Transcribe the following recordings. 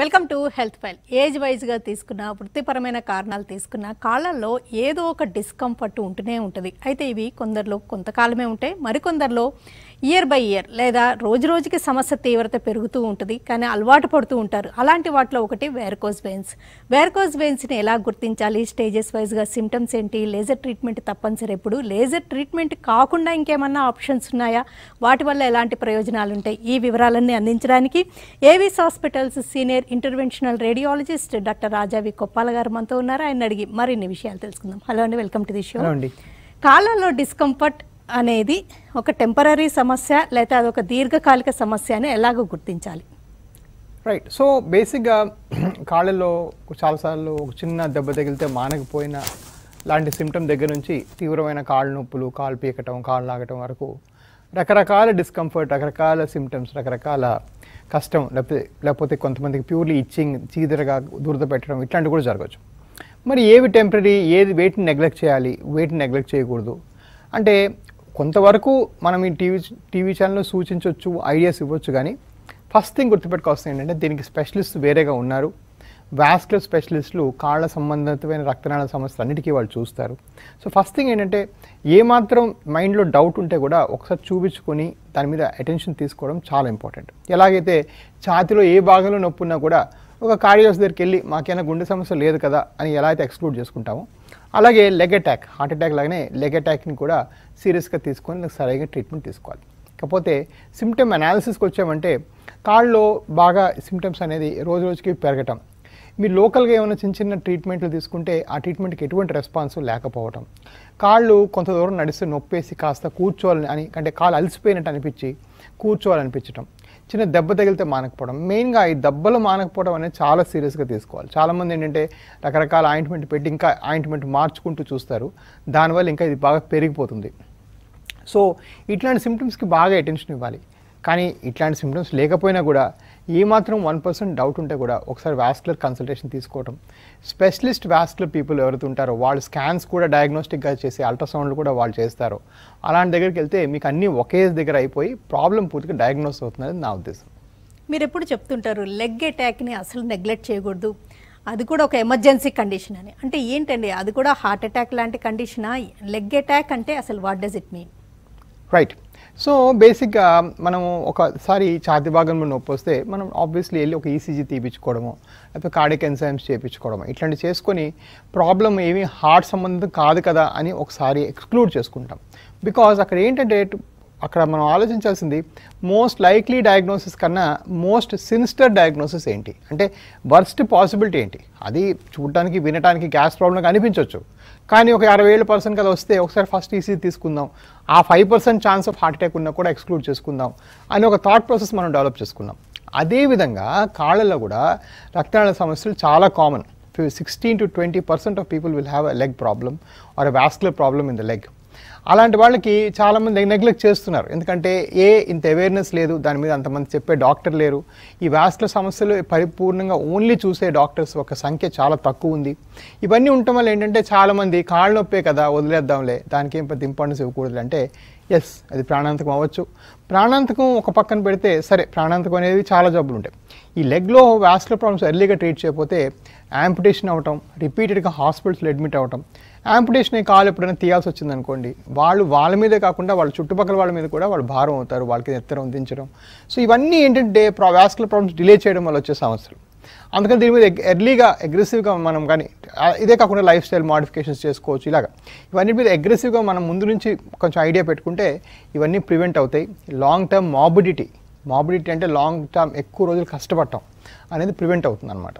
Welcome to health file. Age వైజ్గా తీసుకున్న వృత్తిపరమైన కారణాలు తీసుకున్న కాళ్ళల్లో ఏదో ఒక డిస్కంఫర్ట్ ఉంటూనే ఉంటుంది. అయితే ఇవి కొందరిలో కొంతకాలమే ఉంటాయి, మరికొందరిలో ఇయర్ బై ఇయర్ లేదా రోజు రోజుకి సమస్య తీవ్రత పెరుగుతూ ఉంటుంది, కానీ అలవాటు పడుతూ ఉంటారు. అలాంటి వాటిలో ఒకటి వేర్కోజ్ వెయిన్స్. వేర్కోజ్ వెయిన్స్ని ఎలా గుర్తించాలి, స్టేజెస్ వైజ్గా సిమ్టమ్స్ ఏంటి, లేజర్ ట్రీట్మెంట్ తప్పనిసరి ఎప్పుడు, లేజర్ ట్రీట్మెంట్ కాకుండా ఇంకేమన్నా ఆప్షన్స్ ఉన్నాయా, వాటి వల్ల ఎలాంటి ప్రయోజనాలు ఉంటాయి, ఈ వివరాలన్నీ అందించడానికి Avis hospitals senior interventional radiologist doctor Rajavi Koppala గారు మనతో ఉన్నారు. ఆయన అడిగి మరిన్ని విషయాలు తెలుసుకుందాం. హలో అండి, వెల్కమ్ టు ది షో. కాళ్ళలో డిస్కంఫర్ట్ అనేది ఒక టెంపరీ సమస్య లేదా అదొక దీర్ఘకాలిక సమస్య అని ఎలాగో గుర్తించాలి? రైట్. సో బేసిక్గా కాళ్ళలో చాలాసార్లు ఒక చిన్న దెబ్బ తగిలితే మానకపోయిన లాంటి సిమ్టమ్ దగ్గర నుంచి తీవ్రమైన కాళ్ళ నొప్పులు, కాళ్ళు పీకటం, కాళ్ళు లాగటం వరకు రకరకాల డిస్కంఫర్ట్, రకరకాల సిమ్టమ్స్, రకరకాల కష్టం, లేకపోతే కొంతమందికి ప్యూర్లీ ఇచ్చింగ్, చీదరగా దురద పెట్టడం, ఇట్లాంటివి కూడా జరగవచ్చు. మరి ఏవి టెంపరీ, ఏది వేటిని నెగ్లెక్ట్ చేయాలి, వేటిని నెగ్లెక్ట్ చేయకూడదు అంటే కొంతవరకు మనం ఈ టీవీ ఛానల్లో సూచించవచ్చు, ఐడియాస్ ఇవ్వచ్చు. కానీ ఫస్ట్ థింగ్ గుర్తుపెట్టుకోవాల్సింది ఏంటంటే దీనికి స్పెషలిస్ట్ వేరేగా ఉన్నారు. వాస్కులర్ స్పెషలిస్టులు కాళ్ళ సంబంధితమైన రక్తనాళ సమస్యలు అన్నిటికీ వాళ్ళు చూస్తారు. సో ఫస్ట్ థింగ్ ఏంటంటే ఏమాత్రం మైండ్లో డౌట్ ఉంటే కూడా ఒకసారి చూపించుకొని దాని మీద అటెన్షన్ తీసుకోవడం చాలా ఇంపార్టెంట్. ఎలాగైతే ఛాతిలో ఏ భాగంలో నొప్పి ఉన్నా కూడా ఒక కార్డియాలజిస్ట్ దగ్గరికి వెళ్ళి మాకైనా గుండె సమస్య లేదు కదా అని ఎలా అయితే ఎక్స్క్లూడ్ చేసుకుంటామో, అలాగే లెగ్ అటాక్, హార్ట్ అటాక్ లాగానే లెగ్ అటాక్ని కూడా సీరియస్గా తీసుకొని సరైన ట్రీట్మెంట్ తీసుకోవాలి. కాకపోతే సిమ్టమ్ అనాలిసిస్కి వచ్చామంటే కాళ్ళలో బాగా సిమ్టమ్స్ అనేది రోజు రోజుకి పెరగటం, మీరు లోకల్గా ఏమైనా చిన్న చిన్న ట్రీట్మెంట్లు తీసుకుంటే ఆ ట్రీట్మెంట్కి ఎటువంటి రెస్పాన్స్ లేకపోవటం, కాళ్ళు కొంత దూరం నడిస్తే నొప్పేసి కాస్త కూర్చోవాలని అని, అంటే కాళ్ళు అలసిపోయినట్టు అనిపించి కూర్చోవాలనిపించటం, చిన్న దెబ్బ తగిలితే మానకపోవడం. మెయిన్గా ఈ దెబ్బలు మానకపోవడం అనేది చాలా సీరియస్గా తీసుకోవాలి. చాలామంది ఏంటంటే రకరకాల ఆయింట్మెంట్ పెట్టి ఇంకా ఆయింట్మెంట్ మార్చుకుంటూ చూస్తారు, దానివల్ల ఇంకా ఇది బాగా పెరిగిపోతుంది. సో ఇట్లాంటి సిమ్టమ్స్కి బాగా అటెన్షన్ ఇవ్వాలి. కానీ ఇట్లాంటి సిమ్టమ్స్ లేకపోయినా కూడా ఏమాత్రం 1% డౌట్ ఉంటే కూడా ఒకసారి వాస్కులర్ కన్సల్టేషన్ తీసుకోవడం, స్పెషలిస్ట్ వాస్కులర్ పీపుల్ ఎవరైతే ఉంటారో వాళ్ళు స్కాన్స్ కూడా డయాగ్నోస్టిక్గా చేసి అల్ట్రాసౌండ్లు కూడా వాళ్ళు చేస్తారో అలాంటి దగ్గరికి వెళ్తే మీకు అన్నీ ఒకే దగ్గర అయిపోయి ప్రాబ్లం పూర్తిగా డయాగ్నోస్ అవుతుందని నా ఉద్దేశం. మీరు ఎప్పుడు చెప్తుంటారు లెగ్ అటాక్ని అసలు నెగ్లెక్ట్ చేయకూడదు, అది కూడా ఒక ఎమర్జెన్సీ కండిషన్ అని. అంటే ఏంటండి, అది కూడా హార్ట్ అటాక్ లాంటి కండిషనా? లెగ్ అటాక్ అంటే అసలు what does it mean? Right. So బేసిక్గా మనం ఒకసారి ఛాతీ భాగంలో నొప్పి వస్తే మనం ఆబ్వియస్లీ వెళ్ళి ఒక ఈసీజీ తీపించుకోవడమో లేకపోతే కార్డియక్ ఎంజైమ్స్ చేయించుకోవడమో ఇట్లాంటివి చేసుకొని ప్రాబ్లం ఏమీ హార్ట్ సంబంధం కాదు కదా అని ఒకసారి ఎక్స్క్లూడ్ చేసుకుంటాం. బికాజ్ అక్కడ ఏంటంటే అక్కడ మనం ఆలోచించాల్సింది మోస్ట్ లైక్లీ డయాగ్నోసిస్ కన్నా మోస్ట్ సినిస్టర్ డయాగ్నోసిస్ ఏంటి, అంటే వర్స్ట్ పాసిబిలిటీ ఏంటి. అది చూడటానికి వినటానికి గ్యాస్ ప్రాబ్లం అనిపించవచ్చు, కానీ ఒక 60% కదా వస్తే ఒకసారి ఫస్ట్ ఈసీ తీసుకుందాం, ఆ 5% ఛాన్స్ ఆఫ్ హార్ట్ అటాక్ ఉన్నా కూడా ఎక్స్క్లూడ్ చేసుకుందాం అని ఒక థాట్ ప్రాసెస్ మనం డెవలప్ చేసుకున్నాం. అదేవిధంగా కాళ్ళల్లో కూడా రక్తనాళ సమస్యలు చాలా common. 16 to 20% of people will have a leg problem or a vascular problem in the leg. అలాంటి వాళ్ళకి చాలామంది నెగ్లెక్ట్ చేస్తున్నారు, ఎందుకంటే ఇంత అవేర్నెస్ లేదు, దాని మీద అంతమంది చెప్పే డాక్టర్ లేరు. ఈ వాస్కులర్ సమస్యలు పరిపూర్ణంగా ఓన్లీ చూసే డాక్టర్స్ ఒక సంఖ్య చాలా తక్కువ ఉంది. ఇవన్నీ ఉండటం వల్ల ఏంటంటే చాలామంది కాళ్ళ నొప్పే కదా వదిలేద్దాంలే, దానికి ఏం పెద్ద ఇంపార్టెన్స్ ఇవ్వకూడదు అంటే ఎస్, అది ప్రాణాంతకం అవ్వచ్చు. ప్రాణాంతకం ఒక పక్కన పెడితే సరే, ప్రాణాంతకం అనేది చాలా జబ్బులు ఉంటాయి. ఈ లెగ్లో వాస్కులర్ ప్రాబ్లమ్స్ ఎర్లీగా ట్రీట్ చేయకపోతే యాంపుటేషన్ అవ్వటం, రిపీటెడ్గా హాస్పిటల్స్లో అడ్మిట్ అవ్వటం, యాంపుటేషన్ కాలు ఎప్పుడైనా తీయాల్సి వచ్చిందనుకోండి వాళ్ళ మీదే కాకుండా వాళ్ళ చుట్టుపక్కల వాళ్ళ మీద కూడా వాళ్ళు భారం అవుతారు, వాళ్ళకి ఎత్తరం దించడం. సో ఇవన్నీ ఏంటంటే వాస్కులర్ ప్రాబ్లమ్స్ డిలే చేయడం వల్ల వచ్చే సమస్యలు. అందుకని దీని మీద ఎర్లీగా అగ్రెసివ్గా మనం కానీ ఇదే కాకుండా లైఫ్ స్టైల్ మోడిఫికేషన్స్ చేసుకోవచ్చు. ఇవన్నీ మీద అగ్రెసివ్గా మనం ముందు నుంచి కొంచెం ఐడియా పెట్టుకుంటే ఇవన్నీ ప్రివెంట్ అవుతాయి. లాంగ్ టర్మ్ మాబిడిటీ అంటే లాంగ్ టర్మ్ ఎక్కువ రోజులు కష్టపడటం అనేది ప్రివెంట్ అవుతుంది అన్నమాట.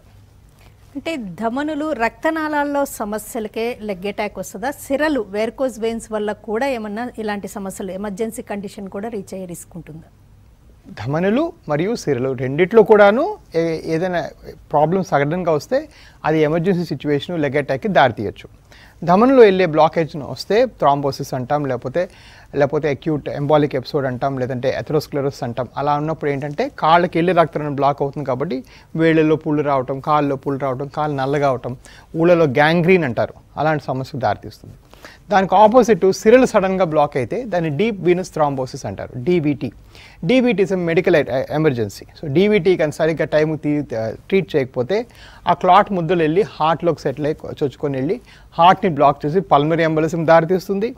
అంటే ధమనులు, రక్తనాళాల్లో సమస్యలకే లెగ్ అటాక్ వస్తుందా? సిరలు, వేర్కోజ్ వెయిన్స్ వల్ల కూడా ఏమన్నా ఇలాంటి సమస్యలు ఎమర్జెన్సీ కండిషన్ కూడా రీచ్ అయ్యే రిస్క్ ఉంటుందా? ధమనులు మరియు సిరలు రెండిట్లో కూడాను ఏదైనా ప్రాబ్లమ్ సడన్గా వస్తే అది ఎమర్జెన్సీ సిచ్యువేషన్ లెగ్ అటాక్కి దారితీయచ్చు. ధమనులో వెళ్ళే బ్లాకేజ్ వస్తే థ్రాంబోసిస్ అంటాం, లేకపోతే అక్యూట్ ఎంబాలిక్ ఎపిసోడ్ అంటాం, లేదంటే ఎథెరోస్క్లెరోసిస్ అంటాం. అలా ఉన్నప్పుడు ఏంటంటే కాళ్ళకి వెళ్ళే రక్తం బ్లాక్ అవుతుంది కాబట్టి వేళ్ళలో పుళ్ళు రావటం, కాళ్ళలో పుళ్ళు రావటం, కాళ్ళు నల్లగా అవటం, ఊళ్ళలో గ్యాంగ్రీన్ అంటారు, అలాంటి సమస్యకు దారితీస్తుంది. దానికి ఆపోజిట్ సిరలు సడన్గా బ్లాక్ అయితే దాన్ని డీప్ వీనస్ థ్రాంబోసిస్ అంటారు, DBT. DBT is medical emergency. So DBT కానీ సరిగ్గా టైం ట్రీట్ చేయకపోతే ఆ క్లాట్ ముద్దలు వెళ్ళి హార్ట్లోకి సెటిల్ అయ్యి చొచ్చుకొని వెళ్ళి హార్ట్ని బ్లాక్ చేసి పల్మరీ ఎంబలిజం దారితీస్తుంది.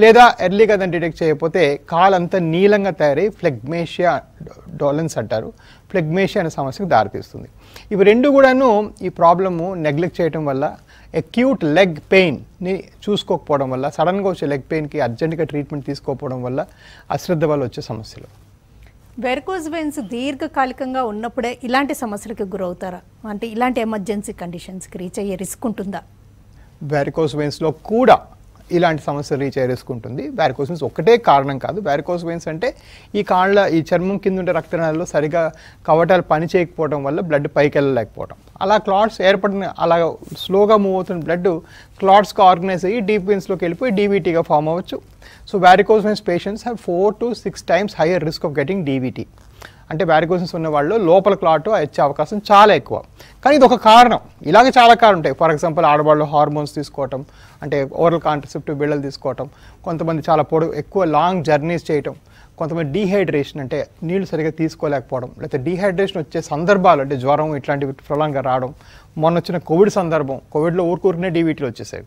లేదా ఎర్లీగా దాన్ని డిటెక్ట్ చేయకపోతే కాలంతా నీలంగా తయారై ఫ్లెగ్మేషియా డోలెన్స్ అంటారు, ఫ్లెగ్మేషియా అనే సమస్యకు దారితీస్తుంది. ఇవి రెండు కూడాను ఈ ప్రాబ్లము నెగ్లెక్ట్ చేయడం వల్ల, అక్యూట్ లెగ్ పెయిన్ని చూసుకోకపోవడం వల్ల, సడన్గా వచ్చే లెగ్ పెయిన్కి అర్జెంటుగా ట్రీట్మెంట్ తీసుకోకపోవడం వల్ల, అశ్రద్ధ వల్ల వచ్చే సమస్యలు. వెరికోజ్ వెయిన్స్ దీర్ఘకాలికంగా ఉన్నప్పుడే ఇలాంటి సమస్యలకు గురవుతారా? అంటే ఇలాంటి ఎమర్జెన్సీ కండిషన్స్కి రీచ్ అయ్యే రిస్క్ ఉంటుందా? వెరికోజ్ వెయిన్స్లో కూడా ఇలాంటి సమస్యలు రీచ్ అయ్యే రిస్క్ ఉంటుంది. వారికోస్ వెయిన్స్ ఒకటే కారణం కాదు. వారికోస్ వెయిన్స్ అంటే ఈ చర్మం కింద ఉండే రక్తనాళాల్లో సరిగా కవటాలు పని చేయకపోవడం వల్ల బ్లడ్ పైకి వెళ్ళలేకపోవడం, అలా క్లాట్స్ ఏర్పడిన అలా స్లోగా మూవ్ అవుతున్న బ్లడ్ క్లాట్స్గా ఆర్గనైజ్ అయ్యి డీప్ వెయిన్స్లోకి వెళ్ళిపోయి డీవీటీగా ఫామ్ అవ్వచ్చు. So varicose veins patients have 4 to 6 times hire risk of getting DVT. అంటే వారికోసెన్స్ ఉన్న వాళ్ళు లోపల క్లాట్ వచ్చే అవకాశం చాలా ఎక్కువ. కానీ ఇది ఒక కారణం, ఇలాగే చాలా కారణం ఉంటాయి. ఫర్ ఎగ్జాంపుల్ ఆడవాళ్ళు హార్మోన్స్ తీసుకోవటం, అంటే ఓరల్ కాంట్రసెప్టివ్ బిళ్ళలు తీసుకోవటం, కొంతమంది చాలా ఎక్కువ లాంగ్ జర్నీస్ చేయటం, కొంతమంది డీహైడ్రేషన్ అంటే నీళ్లు సరిగా తీసుకోలేకపోవడం, లేకపోతే డీహైడ్రేషన్ వచ్చే సందర్భాలు అంటే జ్వరం ఇట్లాంటివి ప్రొలాంగ్గా రావడం. మొన్న వచ్చిన కోవిడ్ సందర్భం, కోవిడ్లో ఊరుకూరుకునే డీవీటీలు వచ్చేసాయి.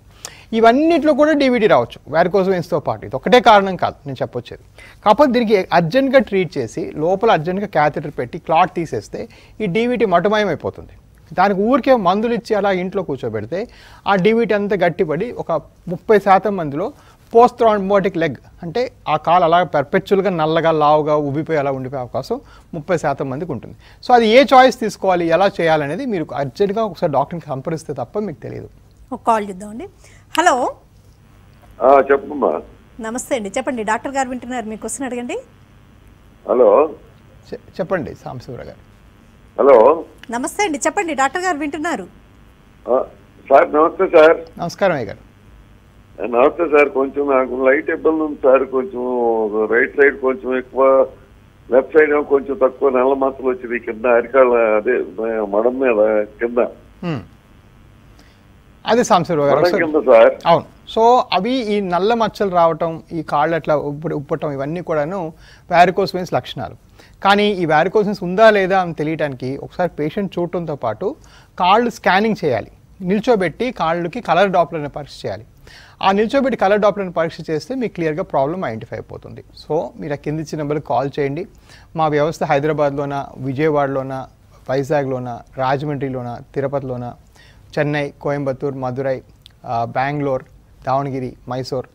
ఇవన్నిట్లో కూడా డీవీటీ రావచ్చు వారికోస్ వెయిన్స్తో పాటు. ఇది ఒకటే కారణం కాదు నేను చెప్పొచ్చేది. కాకపోతే దీనికి అర్జెంట్గా ట్రీట్ చేసి లోపల అర్జెంట్గా క్యాథెటర్ పెట్టి క్లాట్ తీసేస్తే ఈ డీవీటీ మటుమాయం అయిపోతుంది. దానికి ఊరికే మందులు ఇచ్చి అలా ఇంట్లో కూర్చోబెడితే ఆ డీవీటీ అంతా గట్టిపడి ఒక 30% మందిలో పోస్ట్ థ్రాంబోటిక్ లెగ్ అంటే ఆ కాలు అలా పర్పెచువల్గా నల్లగా లావుగా ఉబ్బిపోయి అలా ఉండిపోయే అవకాశం 30% మందికి ఉంటుంది. సో అది ఏ చాయిస్ తీసుకోవాలి, ఎలా చేయాలనేది మీరు అర్జెంట్గా ఒకసారి డాక్టర్ని సంప్రదిస్తే తప్ప మీకు తెలియదు. ఒక కాల్ చేద్దామండి. హలో, చెప్పమ్మా. నమస్తే అండి, చెప్పండి. డాక్టర్ గారు వింటున్నారు, మీ క్వశ్చన్ అడగండి. హలో, చెప్పండి సాంబశివరావు గారు. హలో, నమస్తే అండి, చెప్పండి. డాక్టర్ గారు వింటున్నారు. సార్ నమస్తే సార్. నమస్కారం అయ్య గారు. నమస్తే సార్. కొంచెం నాకు లైట్ ఇబ్బంది ఉంది సార్. కొంచెం రైట్ సైడ్ కొంచెం ఎక్కువ, లెఫ్ట్ సైడ్ కొంచెం తక్కువ నల్ల మచ్చలు వచ్చింది కింద అరికాళ్ళ, అదే మడం మీద కింద. అదే సాంబశివరావు గారు కింద సార్. అవును. సో అవి ఈ నల్ల మచ్చలు రావటం, ఈ కాళ్ళు అట్లా ఉప్పటం, ఇవన్నీ కూడాను వారికోస్ వెయిన్స్ లక్షణాలు. కానీ ఈ వారికోస్ వెయిన్స్ ఉందా లేదా అని తెలియడానికి ఒకసారి పేషెంట్ చూడటంతో పాటు కాళ్ళు స్కానింగ్ చేయాలి. నిల్చోబెట్టి కాళ్ళకి కలర్ డాప్లర్ పరీక్ష చేయాలి. ఆ నిల్చోబెట్టి కలర్ డాప్లర్ పరీక్ష చేస్తే మీకు క్లియర్గా ప్రాబ్లం ఐడెంటిఫై అయిపోతుంది. సో మీరు ఆ కింది ఇచ్చిన నెంబర్కి కాల్ చేయండి. మా వ్యవస్థ హైదరాబాద్లోన, విజయవాడలోన, వైజాగ్లోన, రాజమండ్రిలోన, తిరుపతిలోన, చెన్నై, కోయంబత్తూర్, మదురై, బెంగళూరు, దావణగిరి, మైసూర్,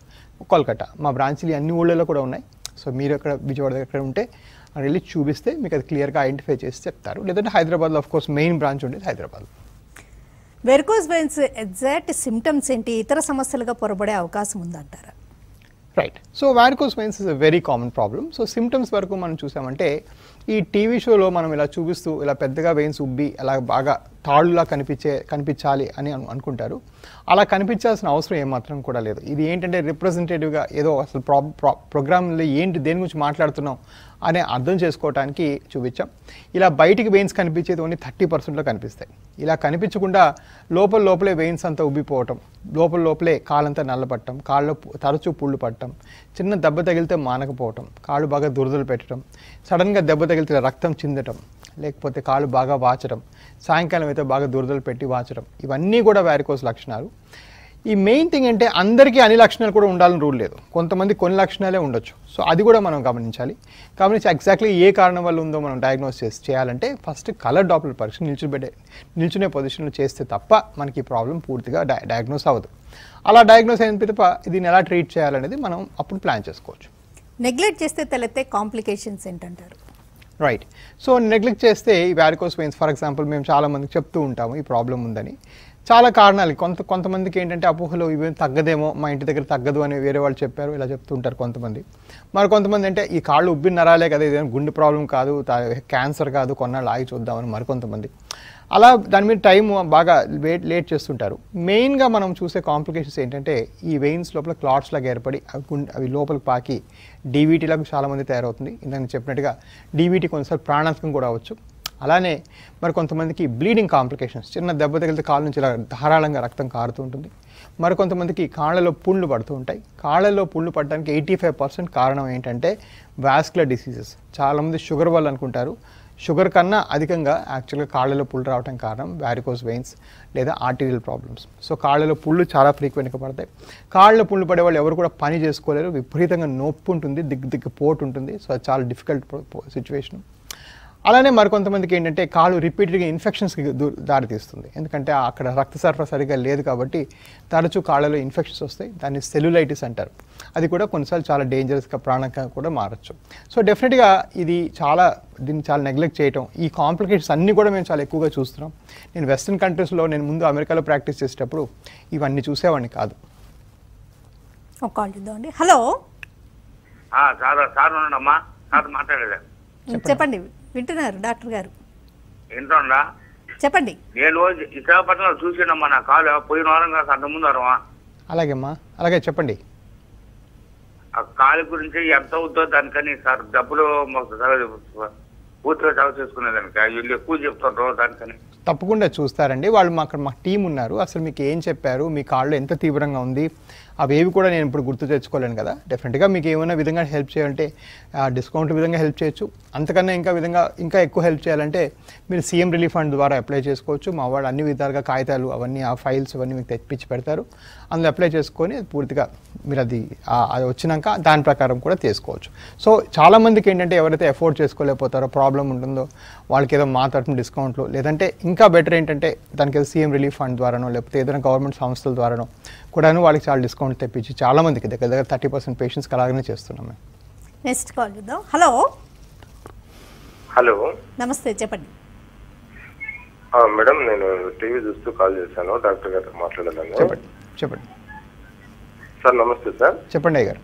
కోల్కతా, మా బ్రాంచ్లు అన్ని ఊళ్ళలో కూడా ఉన్నాయి. సో మీరు అక్కడ విజయవాడ దగ్గర ఉంటే అక్కడ వెళ్ళి చూపిస్తే మీకు అది క్లియర్గా ఐడెంటిఫై చేసి చెప్తారు. లేదంటే హైదరాబాద్లో ఆఫ్ కోర్స్ మెయిన్ బ్రాంచ్ ఉండేది Hyderabad. Varicose veins exact symptoms ఏంటి, ఇతర సమస్యలుగా పొరబడే అవకాశం ఉందంటారా? Right. So varicose veins is a very common problem. So symptoms వరకు మనం చూసామంటే ఈ టీవీ షోలో మనం ఇలా చూపిస్తూ ఇలా పెద్దగా వెయిన్స్ ఉబ్బి అలా బాగా తాళ్ళులా కనిపించాలి అని అనుకుంటారు. అలా కనిపించాల్సిన అవసరం ఏమాత్రం కూడా లేదు. ఇది ఏంటంటే రిప్రజెంటేటివ్గా ఏదో అసలు ప్రోగ్రాంలో ఏంటి దేని గురించి మాట్లాడుతున్నాం అనే అర్థం చేసుకోవడానికి చూపించాం. ఇలా బయటికి వెయిన్స్ కనిపించేది ఓన్లీ 30%లో కనిపిస్తాయి. ఇలా కనిపించకుండా లోపలే వెయిన్స్ అంతా ఉబ్బిపోవటం, లోపలే కాళ్ళంతా నల్లపట్టడం, కాళ్ళు తరచూ పుళ్ళు పట్టడం, చిన్న దెబ్బ తగిలితే మానకపోవటం, కాళ్ళు బాగా దురదలు పెట్టడం, సడన్గా దెబ్బ తగిలితే రక్తం చిందటం, లేకపోతే కాళ్ళు బాగా వాచడం, సాయంకాలం అయితే బాగా దురదలు పెట్టి వాచడం, ఇవన్నీ కూడా వారికోస్ లక్షణాలు. ఈ మెయిన్ థింగ్ అంటే అందరికీ అన్ని లక్షణాలు కూడా ఉండాలని రూల్ లేదు. కొంతమంది కొన్ని లక్షణాలే ఉండొచ్చు. సో అది కూడా మనం గమనించి ఎగ్జాక్ట్లీ ఏ కారణం వల్ల ఉందో మనం డయాగ్నోస్ చేయాలంటే ఫస్ట్ కలర్ డాప్లర్ పరీక్ష నిల్చునే పొజిషన్లో చేస్తే తప్ప మనకి ఈ ప్రాబ్లం పూర్తిగా డయాగ్నోస్ అవ్వదు. అలా డయాగ్నోస్ అయిన పిదప దీన్ని ఎలా ట్రీట్ చేయాలనేది మనం అప్పుడు ప్లాన్ చేసుకోవచ్చు. నెగ్లెక్ట్ చేస్తే తలెత్తే కాంప్లికేషన్స్ ఏంటంటారు? రైట్. సో నెగ్లెక్ట్ చేస్తే ఈ వారికోస్ వెయిన్స్ ఫర్ ఎగ్జాంపుల్ మేము చాలామందికి చెప్తూ ఉంటాము ఈ ప్రాబ్లం ఉందని. చాలా కారణాలు. కొంతమందికి ఏంటంటే అపోహలో ఇవేం తగ్గదేమో, మా ఇంటి దగ్గర తగ్గదు అని వేరే వాళ్ళు చెప్పారు, ఇలా చెప్తూ ఉంటారు కొంతమంది. మరి కొంతమంది అంటే ఈ కాళ్ళు ఉబ్బిన నరాలే కదా, ఇదేం గుండె ప్రాబ్లం కాదు, క్యాన్సర్ కాదు, కొన్నాళ్ళు ఆగి చూద్దామని మరికొంతమంది. అలా దాని మీద టైం బాగా లేట్ చేస్తుంటారు. మెయిన్గా మనం చూసే కాంప్లికేషన్స్ ఏంటంటే ఈ వెయిన్స్ లోపల క్లాట్స్ లాగా ఏర్పడి అవి లోపలికి పాకి డీవీటీలకు చాలామంది తయారవుతుంది. ఇందాక చెప్పినట్టుగా డీవీటీ కొన్నిసార్లు ప్రాణాంతకం కూడా అవ్వచ్చు. అలానే మరి కొంతమందికి బ్లీడింగ్ కాంప్లికేషన్స్, చిన్న దెబ్బ తగిలితే కాళ్ళ నుంచి ఇలా ధారాళంగా రక్తం కారుతూ ఉంటుంది. మరి కొంతమందికి కాళ్ళలో పుళ్ళు పడుతూ ఉంటాయి. కాళ్ళలో పుళ్ళు పడడానికి 85% కారణం ఏంటంటే వాస్కులర్ డిసీజెస్. చాలామంది షుగర్ వల్ల అనుకుంటారు. షుగర్ కన్నా అధికంగా యాక్చువల్గా కాళ్ళలో పుళ్ళు రావడం కారణం వారికోస్ వెయిన్స్ లేదా ఆర్టీరియల్ ప్రాబ్లమ్స్. సో కాళ్ళలో పుళ్ళు చాలా ఫ్రీక్వెంట్గా పడతాయి. కాళ్ళలో పుళ్ళు పడే వాళ్ళు ఎవరు కూడా పని చేసుకోలేరు. విపరీతంగా నొప్పి ఉంటుంది, దిగ్గు పోటు ఉంటుంది. సో అది చాలా డిఫికల్ట్ సిచ్యువేషన్. అలానే మరికొంతమందికి ఏంటంటే కాళ్ళు రిపీటెడ్గా ఇన్ఫెక్షన్స్కి దారితీస్తుంది. ఎందుకంటే అక్కడ రక్త సరఫరా సరిగ్గా లేదు కాబట్టి తరచూ కాళ్ళలో ఇన్ఫెక్షన్స్ వస్తాయి. దాన్ని సెల్యులైటిస్ అంటారు. అది కూడా కొన్నిసార్లు చాలా డేంజరస్గా ప్రాణంగా కూడా మారచ్చు. సో డెఫినెట్గా దీన్ని చాలా నెగ్లెక్ట్ చేయటం, ఈ కాంప్లికేషన్స్ అన్నీ కూడా మేము చాలా ఎక్కువగా చూస్తున్నాం. నేను వెస్ట్రన్ కంట్రీస్లో, నేను ముందు అమెరికాలో ప్రాక్టీస్ చేసేటప్పుడు ఇవన్నీ చూసేవాడిని కాదు. ఒక కాల్ చూద్దామండి. హలో, చెప్పండి, వింటున్నారు డాక్టర్ గారు, ఏంటోండా చెప్పండి. నేను విశాఖపట్నంలో చూసినమ్మా, నా కాలు పోయిన వారం కాదు అంతకుముందు వారమా. అలాగేమ్మా, అలాగే చెప్పండి. ఆ కాలు గురించి ఎంత అవుతుందో దానికని సార్ డబ్బులు పూర్తిగా చదువు చేసుకునేదానికి వీళ్ళు ఎక్కువ చెప్తుంటారు దానికని. తప్పకుండా చూస్తారండి వాళ్ళు. మా టీం ఉన్నారు. అసలు మీకు ఏం చెప్పారు, మీ కాళ్ళు ఎంత తీవ్రంగా ఉంది, అవేవి కూడా నేను ఇప్పుడు గుర్తు తెచ్చుకోలేను కదా. డెఫినెట్గా మీకు ఏమైనా విధంగా హెల్ప్ చేయాలంటే డిస్కౌంట్ విధంగా హెల్ప్ చేయొచ్చు. అంతకన్నా ఇంకా ఎక్కువ హెల్ప్ చేయాలంటే మీరు సీఎం రిలీఫ్ ఫండ్ ద్వారా అప్లై చేసుకోవచ్చు. మా వాళ్ళు అన్ని విధాలుగా కాగితాలు అవన్నీ, ఆ ఫైల్స్ అవన్నీ మీకు తెప్పించి పెడతారు. అందులో అప్లై చేసుకొని పూర్తిగా మీరు అది వచ్చినాక దాని ప్రకారం కూడా తీసుకోవచ్చు. సో చాలామందికి ఏంటంటే ఎవరైతే అఫోర్డ్ చేసుకోలేకపోతారో, ప్రాబ్లం ఉంటుందో, వాళ్ళకి ఏదో మా తరఫున డిస్కౌంట్లు, లేదంటే ఇంకా బెటర్ ఏంటంటే దానికి ఏదో సీఎం రిలీఫ్ ఫండ్ ద్వారానో లేకపోతే ఏదైనా గవర్నమెంట్ సంస్థల ద్వారానో కూడాను వాళ్ళకి చాలా డిస్కౌంట్ తెప్పించి చాలామందికి దగ్గర 30% పేషెంట్స్కి అలాగనే చేస్తున్నాం మేము. నెక్స్ట్ కాల్ చూద్దాం. హలో, హలో, నమస్తే, చెప్పండి. మేడం, నేను టీవీ చూస్తూ కాల్ చేశాను. డాక్టర్ గారితో మాట్లాడాలని. చెప్పండి సార్. నమస్తే సార్. చెప్పండి అయ్య గారు.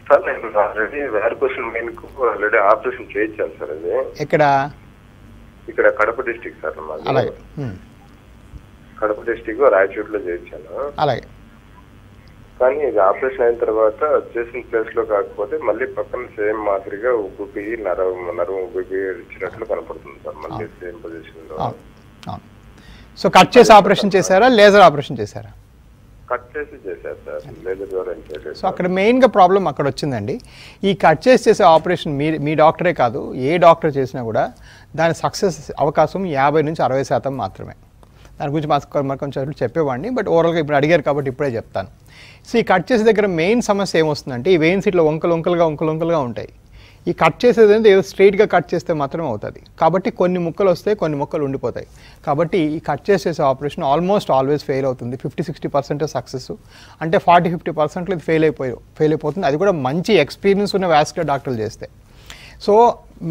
సార్, నేను ఆల్రెడీ వారికోషన్ మెయిన్కు ఆల్రెడీ ఆపరేషన్ చేయించాను సార్. అది ఇక్కడ కడప డిస్టిక్ సార్. అలాగే కడప డిస్టిక్ రాయచోట్లో చేయించాను. అలాగే. కానీ ఇది ఆపరేషన్ అయిన తర్వాత చేసిన ప్లేస్ లో కాకపోతే మళ్ళీ పక్కన సేమ్ మాదిరిగా ఉబ్బి నరం ఉబ్బి ఇచ్చినట్లు కనపడుతుంది సార్. మళ్ళీ సేమ్ పొజిషన్ లో. సో కట్ చేసి ఆపరేషన్ చేశారా, లేజర్ ఆపరేషన్ చేశారా? కట్ చేసి చేశారు సార్, లేజర్ ద్వారా ఏం చేయలేదు. సో అక్కడ మెయిన్గా ప్రాబ్లం అక్కడ వచ్చిందండి. ఈ కట్ చేసే ఆపరేషన్ మీ డాక్టరే కాదు, ఏ డాక్టర్ చేసినా కూడా దాని సక్సెస్ అవకాశం 50 నుంచి 60% మాత్రమే. దాని గురించి మరి కొంచెం చెప్పేవాడిని, బట్ ఓవరాల్గా ఇప్పుడు అడిగారు కాబట్టి ఇప్పుడే చెప్తాను. సో ఈ కట్ చేసే దగ్గర మెయిన్ సమస్య ఏమొస్తుందంటే ఈ వెయిన్స్ ఇట్లా వంకలుగా ఉంటాయి. ఈ కట్ చేసేది అంటే ఏదో స్ట్రైట్గా కట్ చేస్తే మాత్రమే అవుతుంది. కాబట్టి కొన్ని ముక్కలు వస్తాయి, కొన్ని ముక్కలు ఉండిపోతాయి. కాబట్టి ఈ కట్ చేసే ఆపరేషన్ ఆల్మోస్ట్ ఆల్వేస్ ఫెయిల్ అవుతుంది. 50-60% సక్సెస్, అంటే 40-50% ఇది ఫెయిల్ అయిపోతుంది. అది కూడా మంచి ఎక్స్పీరియన్స్ ఉన్న వాస్కులర్ డాక్టర్లు చేస్తే. సో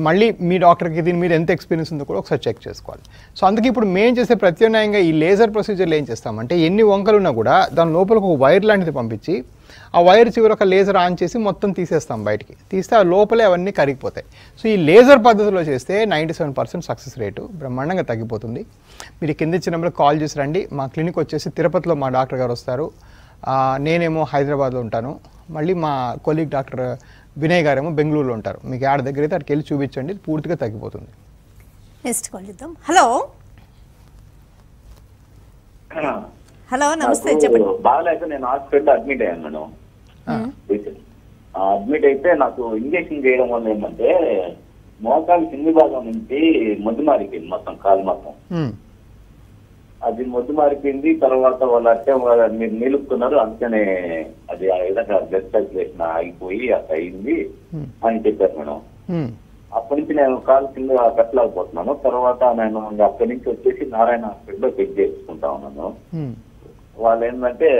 మళ్ళీ మీ డాక్టర్కి దీని మీద ఎంత ఎక్స్పీరియన్స్ ఉందో కూడా ఒకసారి చెక్ చేసుకోవాలి. సో అందుకే ఇప్పుడు మేము చేసే ప్రత్యామ్నాయంగా ఈ లేజర్ ప్రొసీజర్లో ఏం చేస్తామంటే ఎన్ని వంకలు ఉన్నా కూడా దాని లోపలికి ఒక వైర్ లాంటిది పంపించి ఆ వైర్ చివరి ఒక లేజర్ ఆన్ చేసి మొత్తం తీసేస్తాం బయటికి. తీస్తే ఆ లోపలే అవన్నీ కరిగిపోతాయి. సో ఈ లేజర్ పద్ధతిలో చేస్తే 97% సక్సెస్ రేటు బ్రహ్మాండంగా తగ్గిపోతుంది. మీరు కింద ఇచ్చిన నెంబర్కి కాల్ చేసి రండి. మా క్లినిక్ వచ్చేసి తిరుపతిలో మా డాక్టర్ గారు వస్తారు. నేనేమో హైదరాబాద్లో ఉంటాను. మళ్ళీ మా కొలీగ్ డాక్టర్ వినయ్ గారేమో బెంగళూరులో ఉంటారు. మీకు ఆడ దగ్గర అయితే అక్కడికి వెళ్ళి చూపించండి, పూర్తిగా తగ్గిపోతుంది. నెక్స్ట్ కాల్ చేద్దాం. హలో, హలో, నమస్తే, చెప్పండి. బాగాలేక నేను హాస్పిటల్ అడ్మిట్ అయ్యాను మేడం. అడ్మిట్ అయితే నాకు ఇంజక్షన్ చేయడం వల్ల ఏమంటే మోకాలు కింది భాగం నుంచి మొద్దు మారిపోయింది, మొత్తం కాలు మొత్తం. అది మొద్దు మారిపోయింది. తర్వాత వాళ్ళు అంటే మీరు నిలుపుతున్నారు, అందుకనే అది ఏదైనా బ్లడ్ సర్క్యులేషన్ ఆగిపోయి అట్లా అయింది అని చెప్పారు మేడం. అప్పటి నుంచి నేను కాలు కింద కట్టలేకపోతున్నాను. తర్వాత నేను అక్కడి నుంచి వచ్చేసి నారాయణ హాస్పిటల్లో చెక్ చేసుకుంటా ఉన్నాను. వాళ్ళు ఏంటంటే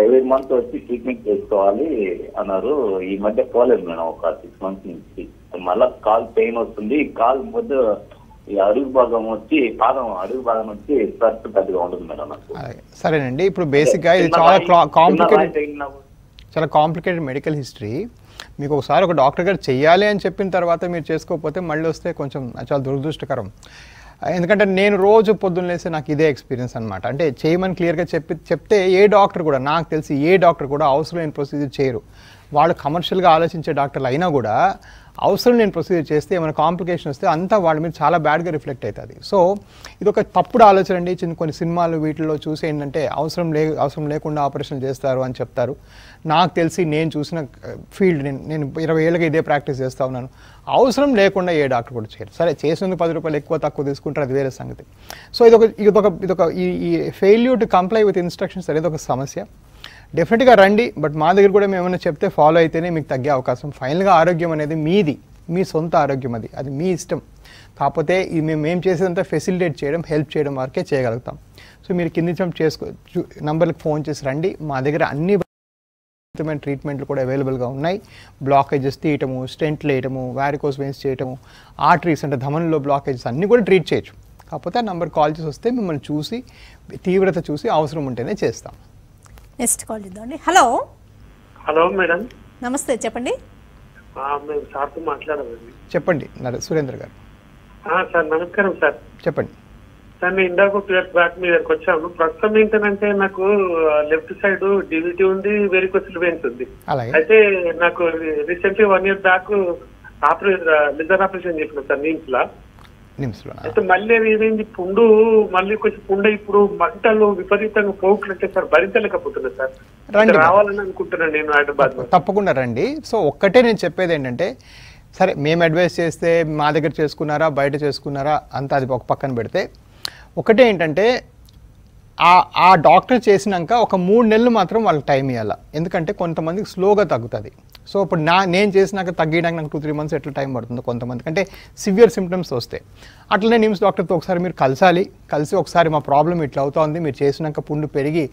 every month వచ్చి ట్రీట్మెంట్ చేసుకోవాలి అన్నారు. ఈ మధ్య పోలేదు మేడం, ఒక 6 months నుంచి. మళ్ళా కాలు పెయిన్ వస్తుంది. కాలు మధ్య ఈ అడుగు భాగం వచ్చి పాదం అడుగు భాగం వచ్చి స్ట్రెస్ పెద్దగా ఉంటుంది మేడం నాకు. సరేనండి, ఇప్పుడు బేసిక్గా ఇది చాలా కాంప్లికేటెడ్ మెడికల్ హిస్టరీ. మీకు ఒకసారి ఒక డాక్టర్ గారు చెయ్యాలి అని చెప్పిన తర్వాత మీరు చేసుకోకపోతే మళ్ళీ వస్తే కొంచెం చాలా దురదృష్టకరం. ఎందుకంటే నేను రోజు పొద్దున్న లేస్తే నాకు ఇదే ఎక్స్పీరియన్స్ అనమాట. అంటే చేయమని క్లియర్గా చెప్తే ఏ డాక్టర్ కూడా, నాకు తెలిసి ఏ డాక్టర్ కూడా అవసరమైన ప్రొసీజర్ చేయరు. వాళ్ళు కమర్షియల్గా ఆలోచించే డాక్టర్లు అయినా కూడా అవసరం లేని ప్రొసీజర్ చేస్తే ఏమైనా కాంప్లికేషన్ వస్తే అంతా వాళ్ళ మీద చాలా బ్యాడ్గా రిఫ్లెక్ట్ అవుతుంది. సో ఇది ఒక తప్పుడు ఆలోచన అండి. కొన్ని సినిమాలు వీటిల్లో చూసి ఏంటంటే అవసరం లేకుండా ఆపరేషన్ చేస్తారు అని చెప్తారు. నాకు తెలిసి నేను చూసిన ఫీల్డ్, నేను 20 ఏళ్ళగా ఇదే ప్రాక్టీస్ చేస్తూ ఉన్నాను. అవసరం లేకుండా ఏ డాక్టర్ కూడా చేయరు. సరే చేసినందుకు 10 రూపాయలు ఎక్కువ తక్కువ తీసుకుంటారు, అది వేరే సంగతి. సో ఇదొక ఈ failure to comply with instructions అనేది ఒక సమస్య. డెఫినెట్గా రండి, బట్ మా దగ్గర కూడా మేము ఏమైనా చెప్తే ఫాలో అయితేనే మీకు తగ్గే అవకాశం. ఫైనల్గా ఆరోగ్యం అనేది మీది, మీ సొంత ఆరోగ్యం, అది మీ ఇష్టం. కాకపోతే ఇది మేము చేసేదంతా ఫెసిలిటేట్ చేయడం, హెల్ప్ చేయడం వరకే చేయగలుగుతాం. సో మీరు కింది నంబర్లకు ఫోన్ చేసి రండి. మా దగ్గర అన్ని ట్రీట్మెంట్లు కూడా అవైలబుల్గా ఉన్నాయి. బ్లాకేజెస్ తీయటము, స్టెంట్లు వేయటము, వారికోస్ వెయిన్స్ చేయటము, ఆర్టరీస్ అంటే ధమనిలో బ్లాకేజెస్ అన్నీ కూడా ట్రీట్ చేయొచ్చు. కాకపోతే ఆ నెంబర్ కాల్ చేసి వస్తే మిమ్మల్ని చూసి తీవ్రత చూసి అవసరం ఉంటేనే చేస్తాం. నెక్స్ట్ కాల్ చేద్దామండి. హలో హలో మేడం, నమస్తే, చెప్పండి. మేము సార్తో మాట్లాడాలండి. చెప్పండి సురేంద్ర గారు. సార్ నమస్కారం సార్. చెప్పండి సార్. నేను ఇందాక 2 years బ్యాక్ మీ దగ్గరకు వచ్చాను. ప్రస్తుతం ఏంటంటే నాకు లెఫ్ట్ సైడ్ డివిటీ ఉంది, వెరికోసిల్ వెయిన్స్ ఉంది. అయితే నాకు recently 1 year back ledger operation చేసిన సార్ నిమ్స్ లో. అయితే మళ్ళీ ఏదైంది, పుండు మళ్ళీ కొంచెం పుండు ఇప్పుడు మంటలు విపరీతంగా పోగుతుంటే సార్ భరించలేకపోతున్నా సార్. రావాలని అనుకుంటున్నాను నేను హైదరాబాద్. తప్పకుండా రండి. సో ఒక్కటే నేను చెప్పేది ఏంటంటే, సరే మేము అడ్వైస్ చేస్తే మా దగ్గర చేసుకున్నారా బయట చేసుకున్నారా అంతా అది ఒక పక్కన పెడితే, ఒకటే ఏంటంటే ఆ డాక్టర్ చేసినాక ఒక 3 నెలలు మాత్రం వాళ్ళకి టైం ఇవ్వాలి. ఎందుకంటే కొంతమందికి స్లోగా తగ్గుతుంది. సో ఇప్పుడు నేను చేసినాక తగ్గడానికి నాకు 2-3 months ఎట్లా టైం పడుతుందో కొంతమందికి, అంటే సివియర్ సిమ్టమ్స్ వస్తే. అట్లనే నిమ్స్ డాక్టర్తో ఒకసారి మీరు కలిసి ఒకసారి మా ప్రాబ్లం ఇట్లా అవుతా ఉంది, మీరు చేసినాక పుండు పెరిగి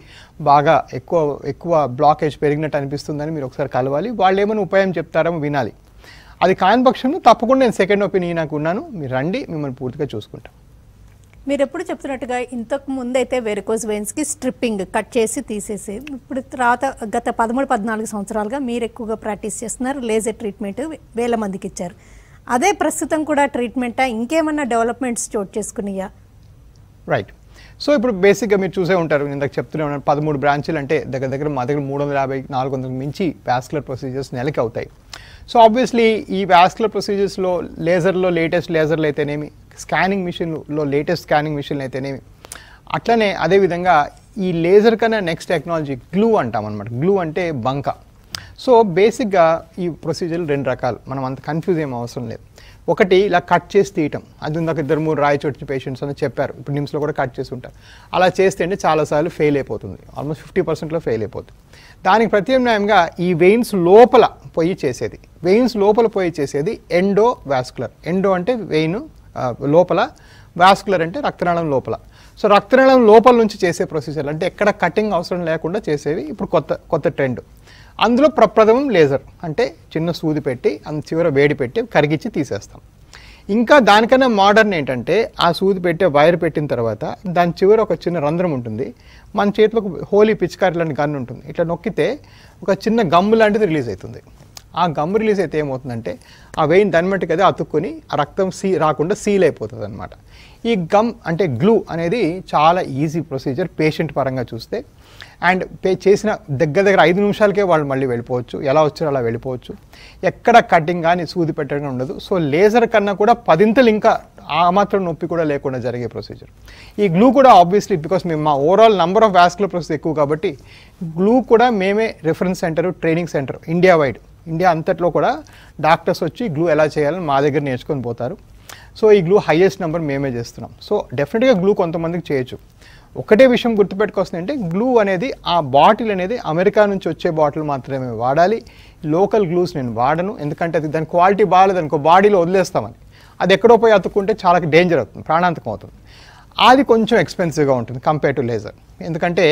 బాగా ఎక్కువ బ్లాకేజ్ పెరిగినట్టు అనిపిస్తుందని మీరు ఒకసారి కలవాలి. వాళ్ళు ఏమైనా ఉపాయం చెప్తారో వినాలి. అది కాని పక్షంలో తప్పకుండా నేను సెకండ్ ఒపీనియన్ నాకు ఉన్నాను. మీరు రండి, మిమ్మల్ని పూర్తిగా చూసుకుంటాం. మీరు ఎప్పుడు చెప్తున్నట్టుగా ఇంతకు ముందైతే వెరికోజ్ వెయిన్స్కి స్ట్రిప్పింగ్ కట్ చేసి తీసేసి, ఇప్పుడు తర్వాత గత 13-14 సంవత్సరాలుగా మీరు ఎక్కువగా ప్రాక్టీస్ చేస్తున్నారు. లేజర్ ట్రీట్మెంట్ వేల మందికి ఇచ్చారు. అదే ప్రస్తుతం కూడా ట్రీట్మెంటా, ఇంకేమన్నా డెవలప్మెంట్స్ చోటు చేసుకున్నాయా? రైట్. సో ఇప్పుడు బేసిక్గా మీరు చూసే ఉంటారు, ఇందాక చెప్తూనే ఉన్నాను 13 బ్రాంచీలు అంటే దగ్గర మా దగ్గర 350-400 మించి వాస్కులర్ ప్రొసీజర్స్ నెలకి అవుతాయి. సో ఆబ్వియస్లీ ఈ వాస్కులర్ ప్రొసీజర్స్లో లేజర్లో లేటెస్ట్ లేజర్లు అయితేనేమి, స్కానింగ్ మిషన్లో లేటెస్ట్ స్కానింగ్ మిషన్లు అయితేనేమి, అట్లనే అదేవిధంగా ఈ లేజర్ కన్నా నెక్స్ట్ టెక్నాలజీ గ్లూ అంటాం అనమాట. గ్లూ అంటే బంక. సో బేసిక్గా ఈ ప్రొసీజర్లు 2 రకాలు, మనం అంత కన్ఫ్యూజ్ ఏం అవసరం లేదు. ఒకటి ఇలా కట్ చేసి తీయటం, అది ఇందాక 2-3 రాయచోటి పేషెంట్స్ అని చెప్పారు, ఇప్పుడు నిమ్స్లో కూడా కట్ చేసి ఉంటారు. అలా చేస్తే అంటే చాలాసార్లు ఫెయిల్ అయిపోతుంది, ఆల్మోస్ట్ 50%లో ఫెయిల్ అయిపోతుంది. దానికి ప్రత్యామ్నాయంగా ఈ వెయిన్స్ లోపల పోయి చేసేది ఎండో వాస్కులర్. ఎండో అంటే వెయిన్ లోపల, వాస్కులర్ అంటే రక్తనాళం లోపల. సో రక్తనాళం లోపల నుంచి చేసే ప్రొసీజర్ అంటే ఎక్కడ కటింగ్ అవసరం లేకుండా చేసేవి ఇప్పుడు కొత్త ట్రెండ్. అందులో ప్రప్రథమం లేజర్, అంటే చిన్న సూది పెట్టి చివర వేడి పెట్టి కరిగించి తీసేస్తాం. ఇంకా దానికన్నా మోడర్న్ ఏంటంటే ఆ సూది పెట్టే వైర్ పెట్టిన తర్వాత దాని చివర ఒక చిన్న రంధ్రం ఉంటుంది. మన చేతిలో హోలీ పిచికారి లాంటి గన్ ఉంటుంది, ఇట్లా నొక్కితే ఒక చిన్న గమ్ము లాంటిది రిలీజ్ అవుతుంది. ఆ గమ్ రిలీజ్ అయితే ఏమవుతుందంటే ఆ వెయిన్ దాని మట్టుకు అదే అతుక్కొని ఆ రక్తం రాకుండా సీల్ అయిపోతుంది అనమాట. ఈ గమ్ అంటే గ్లూ అనేది చాలా ఈజీ ప్రొసీజర్ పేషెంట్ పరంగా చూస్తే. అండ్ చేసిన దగ్గర 5 నిమిషాలకే వాళ్ళు మళ్ళీ వెళ్ళిపోవచ్చు, ఎలా వచ్చారో అలా వెళ్ళిపోవచ్చు. ఎక్కడ కటింగ్ కానీ సూది పెట్టడం ఉండదు. సో లేజర్ కన్నా కూడా 10 ఇంకా ఆ మాత్రం నొప్పి కూడా లేకుండా జరిగే ప్రొసీజర్. ఈ గ్లూ కూడా ఆబ్వియస్లీ బికాస్ మేము మా overall number of vascular process ఎక్కువ కాబట్టి గ్లూ కూడా మేమే reference centre, training centre India అంతట్లో కూడా డాక్టర్స్ వచ్చి గ్లూ ఎలా చేయాలని మా దగ్గర నేర్చుకొని పోతారు. సో ఈ గ్లూ హైయెస్ట్ నెంబర్ మేమే చేస్తున్నాం. సో డెఫినెట్గా గ్లూ కొంతమందికి చేయొచ్చు. ఒకటే విషయం గుర్తుపెట్టుకొస్తుందంటే గ్లూ అనేది ఆ బాటిల్ అనేది అమెరికా నుంచి వచ్చే బాటిల్ మాత్రమే వాడాలి. లోకల్ గ్లూస్ నేను వాడను, ఎందుకంటే అది దాని క్వాలిటీ బాగాలేదు అనుకో బాడీలో వదిలేస్తామని, అది ఎక్కడో పోయి అతుక్కుంటే చాలా డేంజర్ అవుతుంది, ప్రాణాంతకం అవుతుంది. అది కొంచెం ఎక్స్పెన్సివ్గా ఉంటుంది కంపేర్ టు లేజర్, ఎందుకంటే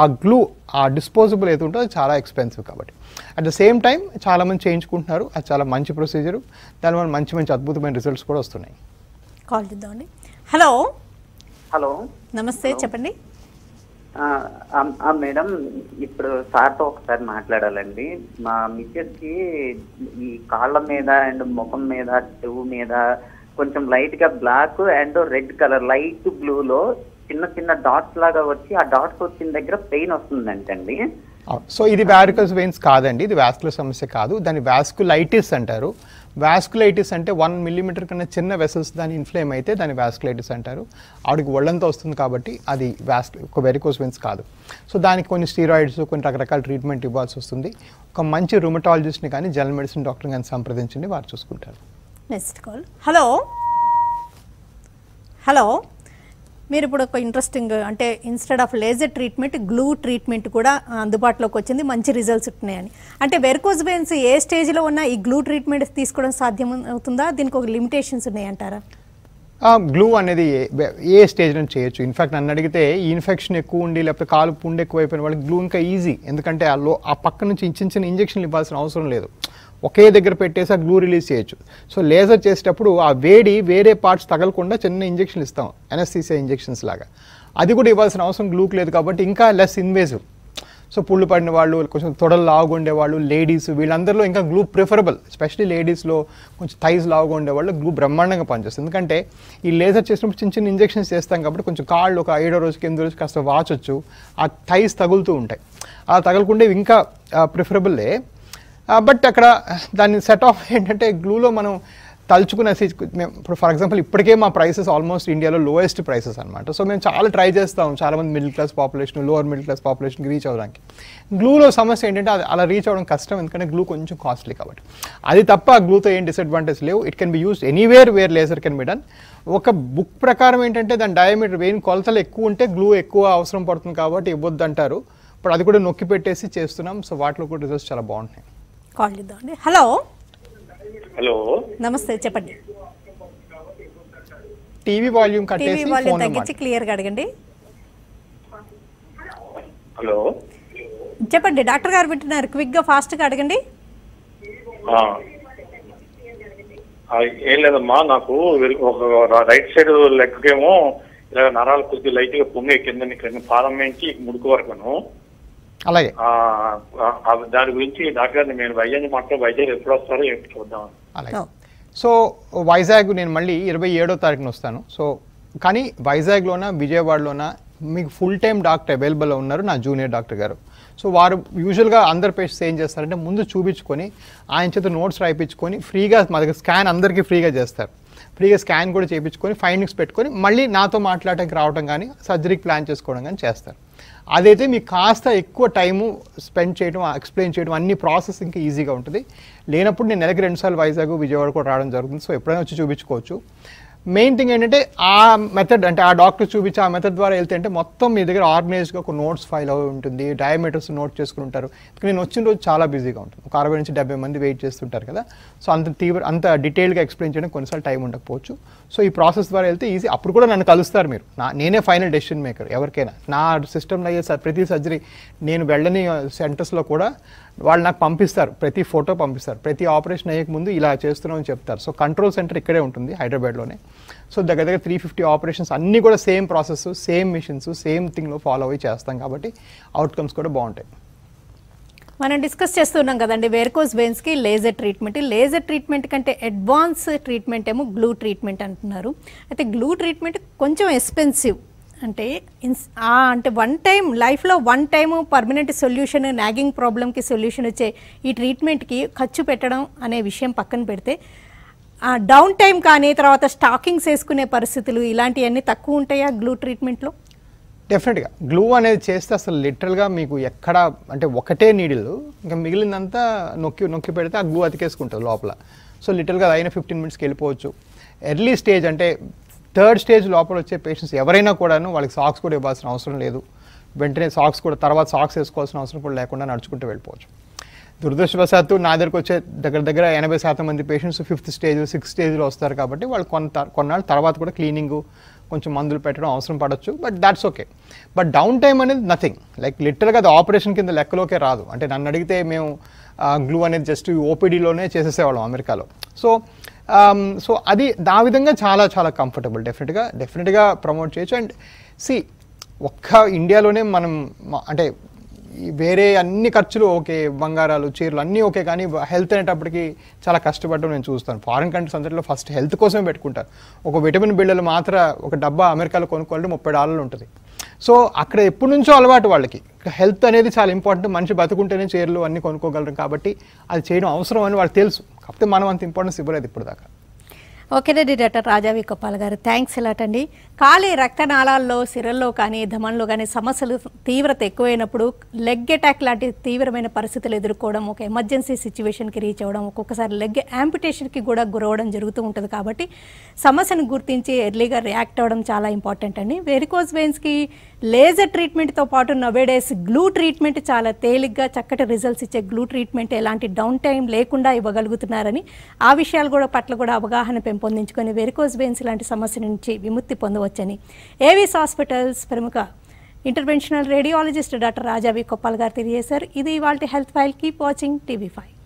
ఆ గ్లూ ఆ డిస్పోజబుల్ ఏది ఉంటుందో చాలా ఎక్స్పెన్సివ్ కాబట్టి. అట్ ద సేమ్ టైం చాలామంది చేయించుకుంటున్నారు, అది చాలా మంచి ప్రొసీజరు, దానివల్ల మంచి అద్భుతమైన రిజల్ట్స్ కూడా వస్తున్నాయి. కాల్ చేద్దామండి. హలో హలో నమస్తే, చెప్పండి. మేడం, ఇప్పుడు సార్తో ఒకసారి మాట్లాడాలండి. మా మిస్సెస్కి ఈ కాళ్ళ మీద అండ్ ముఖం మీద, చెవు మీద కొంచెం లైట్ గా black and red colour light బ్లూలో చిన్న డాట్స్ లాగా వచ్చి ఆ డాట్స్ వచ్చిన దగ్గర పెయిన్ వస్తుందంటండి. సో ఇది వారికోస్ వెయిన్స్ కాదండి, ఇది వాస్కులర్ సమస్య కాదు, దాన్ని వాస్కులైటిస్ అంటారు. వాస్కులైటిస్ అంటే 1 మిల్లీమీటర్ కన్నా చిన్న వెసల్స్ దాని ఇన్ఫ్లేమ్ అయితే దాన్ని వాస్కులైటిస్ అంటారు. ఆవిడకి ఒళ్ళంతా వస్తుంది కాబట్టి అది ఒక వెరికోస్ వెయిన్స్ కాదు. సో దానికి కొన్ని స్టీరాయిడ్స్ కొన్ని రకరకాల ట్రీట్మెంట్ ఇవ్వాల్సి వస్తుంది. ఒక మంచి రుమటాలజిస్ట్ని కానీ జనరల్ మెడిసిన్ డాక్టర్ కానీ సంప్రదించండి, వారు చూసుకుంటారు. Next call. హలో హలో, మీరు ఇప్పుడు ఒక ఇంట్రెస్టింగ్ అంటే instead of laser treatment glue treatment కూడా అందుబాటులోకి వచ్చింది, మంచి రిజల్ట్స్ ఉన్నాయని. అంటే వెరికోస్ వెయిన్స్ ఏ స్టేజ్లో ఉన్నా ఈ గ్లూ ట్రీట్మెంట్ తీసుకోవడం సాధ్యం అవుతుందా? దీనికి ఒక లిమిటేషన్స్ ఉన్నాయంటారా? గ్లూ అనేది ఏ స్టేజ్ నుంచి చేయొచ్చు. ఇన్ఫ్యాక్ట్ నన్ను అడిగితే ఈ ఇన్ఫెక్షన్ ఎక్కువ ఉండి లేకపోతే కాలు పుండు ఎక్కువ అయిపోయిన వాళ్ళకి గ్లూ ఇంకా ఈజీ. ఎందుకంటే ఆ పక్క నుంచి చిన్న ఇంజక్షన్లు ఇవ్వాల్సిన అవసరం లేదు, ఒకే దగ్గర పెట్టేసి ఆ గ్లూ రిలీజ్ చేయొచ్చు. సో లేజర్ చేసేటప్పుడు ఆ వేడి వేరే పార్ట్స్ తగలకుండా చిన్న ఇంజక్షన్లు ఇస్తాం, ఎనస్థీసియా ఇంజక్షన్స్ లాగా. అది కూడా ఇవ్వాల్సిన అవసరం గ్లూకి లేదు కాబట్టి ఇంకా లెస్ ఇన్వేజివ్. సో పుళ్ళు పడిన వాళ్ళు, కొంచెం తొడలు లావుగా ఉండేవాళ్ళు, లేడీస్, వీళ్ళందరిలో ఇంకా గ్లూ ప్రిఫరబుల్. ఎస్పెషలీ లేడీస్లో కొంచెం థైస్ లావుగా ఉండేవాళ్ళు గ్లూ బ్రహ్మాండంగా పనిచేస్తుంది. ఎందుకంటే ఈ లేజర్ చేసినప్పుడు చిన్న ఇంజక్షన్స్ చేస్తాం కాబట్టి కొంచెం కాళ్ళు ఒక 5వ రోజుకి 8వ రోజు కాస్త వాచొచ్చు, ఆ థైస్ తగులుతూ ఉంటాయి. అలా తగలకుండా ఇంకా ప్రిఫరబుల్లే. బట్ అక్కడ దాన్ని సెట్ ఆఫ్ ఏంటంటే గ్లూలో మనం తలుచుకున్న ఇప్పుడు ఫర్ ఎగ్జాంపుల్ ఇప్పటికే మా ప్రైసెస్ ఆల్మోస్ట్ ఇండియాలో లోయెస్ట్ ప్రైసెస్ అనమాట. సో మేము చాలా ట్రై చేస్తాం, చాలామంది middle class population, lower middle class పాపులేషన్కి రీచ్ అవ్వడానికి. గ్లూలో సమస్య ఏంటంటే అది అలా రీచ్ అవ్వడం కష్టం, ఎందుకంటే గ్లూ కొంచెం కాస్ట్లీ కాబట్టి. అది తప్ప గ్లూతో ఏం డిసడ్వాంటేజ్ లేవు. It can be used anywhere where laser can be done. ఒక బుక్ ప్రకారం ఏంటంటే దాని డయామీటర్ వెయిన్ కొలతలు ఎక్కువ ఉంటే గ్లూ ఎక్కువ అవసరం పడుతుంది కాబట్టి ఇవ్వద్దు అంటారు. ఇప్పుడు అది కూడా నొక్కి పెట్టేసి చేస్తున్నాం. సో వాటిలో కూడా రిజల్ట్స్ చాలా బాగుంటాయి. కాల్ ఇద్దామండి. హలో హలో, నమస్తే, చెప్పండి. టీవీ వాల్యూమ్ టీవీ వాల్యూమ్ తగ్గించి క్లియర్గా అడగండి. హలో, చెప్పండి, డాక్టర్ గారు వింటున్నారు, క్విక్గా ఫాస్ట్గా అడగండి. ఏం లేదమ్మా, నాకు ఒక రైట్ సైడ్ లెక్కకేమో ఇలా నరాలు కొద్దిగా లైట్ గా పొంగే కింద పాదం నుంచి ముడుకు వరకును. అలాగే దాని గురించి డాక్టర్ గారిని నేను వైద్యులు ఎప్పుడు వస్తారో ఎప్పుడు చూద్దాం. అలాగే. సో వైజాగ్ నేను మళ్ళీ 27వ తారీఖున వస్తాను. సో కానీ వైజాగ్లోన విజయవాడలోన మీకు ఫుల్ టైం డాక్టర్ అవైలబుల్ ఉన్నారు, నా జూనియర్ డాక్టర్ గారు. సో వారు యూజువల్గా అందరు పేషెంట్స్ ఏం చేస్తారంటే ముందు చూపించుకొని ఆయన చేత నోట్స్ రాయించుకొని ఫ్రీగా మా దగ్గర స్కాన్ అందరికీ ఫ్రీగా చేస్తారు. ఫ్రీగా స్కాన్ కూడా చేయించుకొని ఫైండింగ్స్ పెట్టుకొని మళ్ళీ నాతో మాట్లాడటానికి రావడం కానీ సర్జరీకి ప్లాన్ చేసుకోవడం కానీ చేస్తారు. అదైతే మీకు కాస్త ఎక్కువ టైము స్పెండ్ చేయడం, ఎక్స్ప్లెయిన్ చేయడం, అన్ని ప్రాసెస్ ఇంకా ఈజీగా ఉంటుంది. లేనప్పుడు నేను నెలకి 2 సార్లు వైజాగ్ విజయవాడ కూడా రావడం జరుగుతుంది. సో ఎప్పుడైనా వచ్చి చూపించుకోవచ్చు. మెయిన్ థింగ్ ఏంటంటే ఆ మెథడ్ అంటే ఆ డాక్టర్ చూపించి ఆ మెథడ్ ద్వారా వెళ్తే అంటే మొత్తం మీ దగ్గర ఆర్గనైజ్గా ఒక నోట్స్ ఫైల్ అవి ఉంటుంది, డయామీటర్స్ నోట్ చేసుకుని ఉంటారు. నేను వచ్చిన రోజు చాలా బిజీగా ఉంటుంది, ఒక 60 నుంచి 70 మంది వెయిట్ చేస్తుంటారు కదా. సో అంత డీటెయిల్గా ఎక్స్ప్లెయిన్ చేయడం కొన్నిసార్లు టైం ఉండకపోవచ్చు. సో ఈ ప్రాసెస్ ద్వారా వెళ్తే ఈజీ. అప్పుడు కూడా నన్ను కలుస్తారు మీరు, నేనే ఫైనల్ డెసిషన్ మేకర్ ఎవరికైనా. నా సిస్టంలో అయ్యే ప్రతి సర్జరీ నేను వెళ్ళని సెంటర్స్లో కూడా వాళ్ళు నాకు పంపిస్తారు, ప్రతి ఫోటో పంపిస్తారు, ప్రతి ఆపరేషన్ అయ్యే ముందు ఇలా చేస్తున్నామని చెప్తారు. సో కంట్రోల్ సెంటర్ ఇక్కడే ఉంటుంది హైదరాబాద్లోనే. సో దగ్గర 350 ఆపరేషన్స్ అన్నీ కూడా same process, same machines, same థింగ్లో ఫాలో అయ్యి చేస్తాం కాబట్టి అవుట్కమ్స్ కూడా బాగుంటాయి. మనం డిస్కస్ చేస్తున్నాం కదండి వెరికోస్ వెయిన్స్కి లేజర్ ట్రీట్మెంట్. లేజర్ ట్రీట్మెంట్ కంటే అడ్వాన్స్ ట్రీట్మెంట్ ఏమో గ్లూ ట్రీట్మెంట్ అంటున్నారు. అయితే గ్లూ ట్రీట్మెంట్ కొంచెం ఎక్స్పెన్సివ్. అంటే అంటే లైఫ్లో one time permanent solution, nagging ప్రాబ్లంకి సొల్యూషన్ వచ్చే ఈ ట్రీట్మెంట్కి ఖర్చు పెట్టడం అనే విషయం పక్కన పెడితే డౌన్ టైం కానీ తర్వాత స్టాకింగ్స్ వేసుకునే పరిస్థితులు ఇలాంటివన్నీ తక్కువ ఉంటాయా గ్లూ ట్రీట్మెంట్లో? డెఫినెట్గా గ్లూ అనేది చేస్తే అసలు లిటరల్గా మీకు ఎక్కడ అంటే ఒకటే నీడిల్, ఇంకా మిగిలిందంతా నొక్కి పెడితే ఆ గ్లూ అతికేసుకుంటుంది లోపల. సో లిటరల్గా అయిన 15 మినిట్స్కి వెళ్ళిపోవచ్చు. ఎర్లీ స్టేజ్ అంటే 3rd స్టేజ్ లోపల వచ్చే పేషెంట్స్ ఎవరైనా కూడాను వాళ్ళకి సాక్స్ కూడా ఇవ్వాల్సిన అవసరం లేదు. వెంటనే సాక్స్ కూడా తర్వాత సాక్స్ వేసుకోవాల్సిన అవసరం కూడా లేకుండా నడుచుకుంటూ వెళ్ళిపోవచ్చు. దురదృష్టవశాత్తు నా దగ్గరకు వచ్చే దగ్గర 80% మంది పేషెంట్స్ 5th స్టేజ్ 6th స్టేజ్లో వస్తారు కాబట్టి వాళ్ళు కొన్నాళ్ళ తర్వాత కూడా క్లీనింగ్ కొంచెం మందులు పెట్టడం అవసరం పడవచ్చు. But that's okay. But down time అనేది నథింగ్, లైక్ లిటరల్గా అది ఆపరేషన్ కింద లెక్కలోకే రాదు. అంటే నన్ను అడిగితే మేము గ్లూ అనేది జస్ట్ ఓపీడీలోనే చేసేసేవాళ్ళం అమెరికాలో. సో అది ఆ విధంగా చాలా చాలా కంఫర్టబుల్, డెఫినెట్గా ప్రమోట్ చేయొచ్చు. అండ్ ఒక్క ఇండియాలోనే మనం అంటే వేరే అన్ని ఖర్చులు ఓకే, బంగారాలు చీరలు అన్నీ ఓకే, కానీ హెల్త్ అనేటప్పటికి చాలా కష్టపడడం నేను చూస్తాను. ఫారిన్ కంట్రీస్ అందరిలో ఫస్ట్ హెల్త్ కోసమే పెట్టుకుంటారు. ఒక విటమిన్ బిళ్ళలు మాత్రం ఒక డబ్బా అమెరికాలో కొనుక్కోవాలంటే $30 ఉంటుంది. సో అక్కడ ఎప్పటి నుంచో అలవాటు వాళ్ళకి. హెల్త్ అనేది చాలా ఇంపార్టెంట్, మనిషి బతుకుంటేనే చీరలు అన్నీ కొనుక్కోగలరు కాబట్టి అది చేయడం అవసరం అని వాళ్ళకి తెలుసు. కాకపోతే మనం అంత ఇంపార్టెన్స్ ఇవ్వలేదు ఇప్పుడు దాకా. ఓకేనండి డాక్టర్ రాజా వి కొప్పాల గారు, థ్యాంక్స్ ఎలాట్ అండి. ఖాళీ రక్తనాళాల్లో, సిరల్లో కానీ ధమన్లో కానీ సమస్యలు తీవ్రత ఎక్కువైనప్పుడు లెగ్ అటాక్ లాంటి తీవ్రమైన పరిస్థితులు ఎదుర్కోవడం, ఒక ఎమర్జెన్సీ సిచ్యువేషన్కి రీచ్ అవ్వడం, ఒక్కొక్కసారి లెగ్ యాంపిటేషన్కి కూడా గురవడం జరుగుతూ ఉంటుంది. కాబట్టి సమస్యను గుర్తించి ఎర్లీగా రియాక్ట్ అవ్వడం చాలా ఇంపార్టెంట్ అండి. వెరికోస్ వెయిన్స్కి లేజర్ ట్రీట్మెంట్తో పాటు నవేడేస్ గ్లూ ట్రీట్మెంట్ చాలా తేలిగ్గా చక్కటి రిజల్ట్స్ ఇచ్చే గ్లూ ట్రీట్మెంట్ ఎలాంటి డౌన్ టైం లేకుండా ఇవ్వగలుగుతున్నారని, ఆ విషయాలు కూడా పట్ల కూడా అవగాహన పెంపొందించుకొని వెరికోస్ వెయిన్స్ లాంటి సమస్య నుంచి విముక్తి పొందవచ్చని ఏవిస్ హాస్పిటల్స్ ప్రముఖ ఇంటర్వెన్షనల్ రేడియాలజిస్ట్ డాక్టర్ రాజా వి కొప్పాల గారు తెలియజేశారు. ఇది ఇవాల్టి health file. Keep watching TV5.